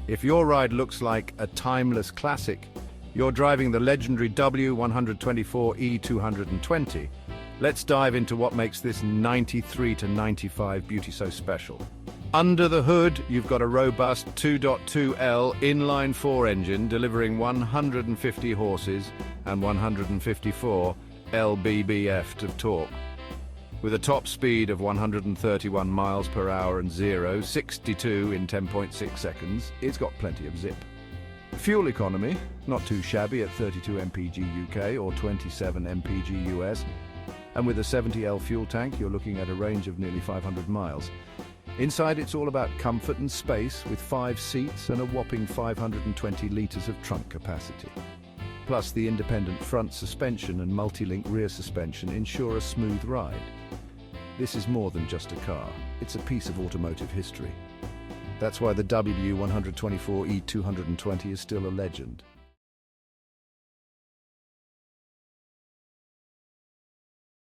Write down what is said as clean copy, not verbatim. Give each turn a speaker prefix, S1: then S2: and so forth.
S1: If your ride looks like a timeless classic, you're driving the legendary W124 E220. Let's dive into what makes this 93 to 95 beauty so special. Under the hood, you've got a robust 2.2L inline-4 engine delivering 150 horses and 154 lb-ft of torque. With a top speed of 131 miles per hour and 0-62 in 10.6 seconds, it's got plenty of zip. Fuel economy, not too shabby at 32 mpg UK or 27 mpg US, and with a 70L fuel tank, you're looking at a range of nearly 500 miles. Inside, it's all about comfort and space, with 5 seats and a whopping 520 litres of trunk capacity. Plus, the independent front suspension and multi-link rear suspension ensure a smooth ride. This is more than just a car, it's a piece of automotive history. That's why the W124 E220 is still a legend.